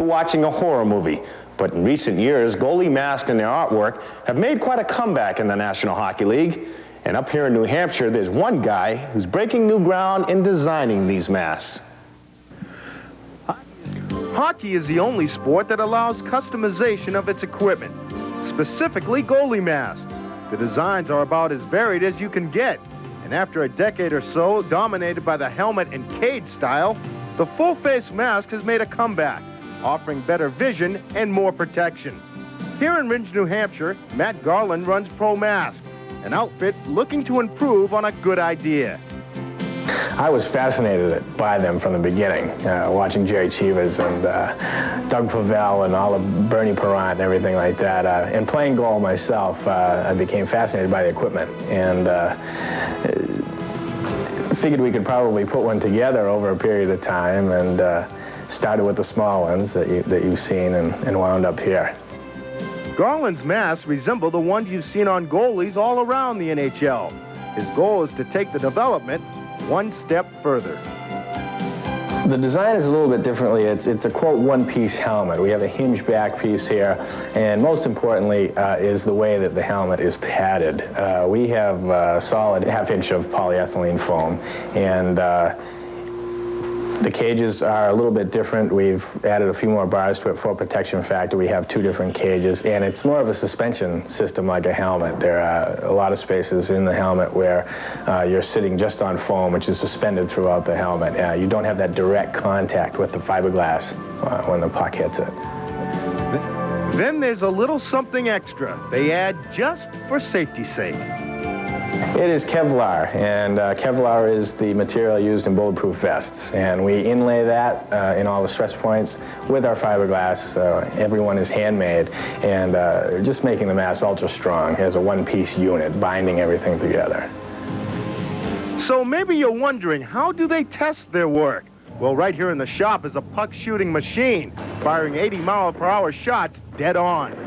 watching a horror movie. But in recent years, goalie masks and their artwork have made quite a comeback in the National Hockey League. And up here in New Hampshire, there's one guy who's breaking new ground in designing these masks. Hockey is the only sport that allows customization of its equipment, specifically goalie masks. The designs are about as varied as you can get. And after a decade or so dominated by the helmet and cage style, the full-face mask has made a comeback, offering better vision and more protection. Here in Ridge, New Hampshire, Matt Garland runs Promasque, an outfit looking to improve on a good idea. I was fascinated by them from the beginning, watching Jerry Cheevers and Doug Pavel and all of Bernie Perrant and everything like that. And playing goal myself, I became fascinated by the equipment and figured we could probably put one together over a period of time, and started with the small ones that you've seen and wound up here. Garland's masks resemble the ones you've seen on goalies all around the NHL. His goal is to take the development one step further. The design is a little bit differently. It's a, quote, one-piece helmet. We have a hinge back piece here, and most importantly is the way that the helmet is padded. We have a solid half-inch of polyethylene foam, and the cages are a little bit different. We've added a few more bars to it for protection factor. We have two different cages, and it's more of a suspension system like a helmet. There are a lot of spaces in the helmet where you're sitting just on foam, which is suspended throughout the helmet. You don't have that direct contact with the fiberglass when the puck hits it. Then there's a little something extra they add just for safety's sake. It is Kevlar, and Kevlar is the material used in bulletproof vests, and we inlay that in all the stress points with our fiberglass. Everyone is handmade, and just making the mask ultra strong as a one-piece unit, binding everything together. So maybe you're wondering, how do they test their work? Well, right here in the shop is a puck-shooting machine, firing 80-mile-per-hour shots dead on.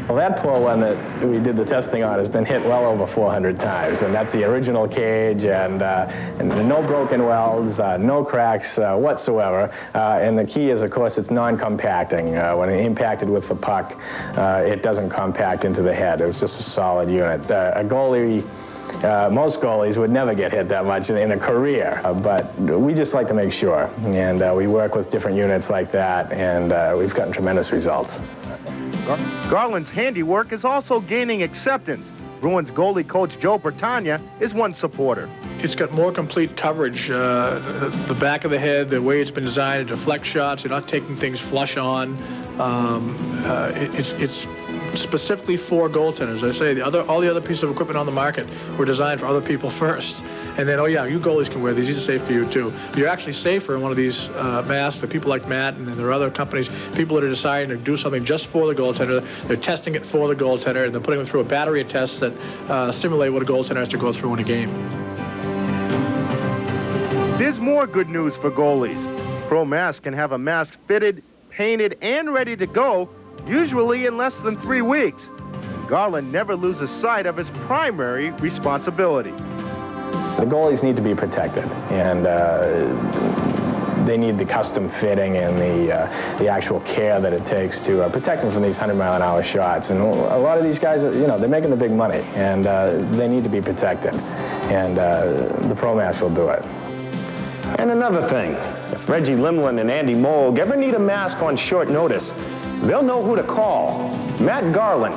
Well, that poor one that we did the testing on has been hit well over 400 times, and that's the original cage, and no broken welds, no cracks whatsoever. And the key is, of course, it's non-compacting. When it impacted with the puck, it doesn't compact into the head. It's just a solid unit. A goalie, most goalies would never get hit that much in a career, but we just like to make sure. And we work with different units like that, and we've gotten tremendous results. Garland's handiwork is also gaining acceptance. Bruins goalie coach Joe Bertagna is one supporter. It's got more complete coverage. The back of the head, the way it's been designed to deflect shots, you're not taking things flush on. It's specifically for goaltenders. I say all the other pieces of equipment on the market were designed for other people first. And then, oh yeah, you goalies can wear these. These are safe for you too. But you're actually safer in one of these masks. The people like Matt, and then there are other companies, people that are deciding to do something just for the goaltender. They're testing it for the goaltender, and they're putting them through a battery of tests that simulate what a goaltender has to go through in a game. There's more good news for goalies. Promasque can have a mask fitted, painted, and ready to go, usually in less than 3 weeks. Garland never loses sight of his primary responsibility. The goalies need to be protected, and they need the custom fitting and the actual care that it takes to protect them from these 100-mile-an-hour shots. And a lot of these guys, they're making the big money, and they need to be protected. And the Promasque will do it. And another thing, if Reggie Limlin and Andy Moog ever need a mask on short notice, they'll know who to call. Matt Garland,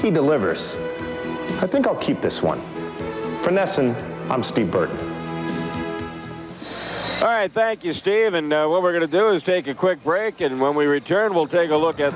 he delivers. I think I'll keep this one. For Nesson, I'm Steve Burton. All right, thank you, Steve. And what we're going to do is take a quick break, and when we return, we'll take a look at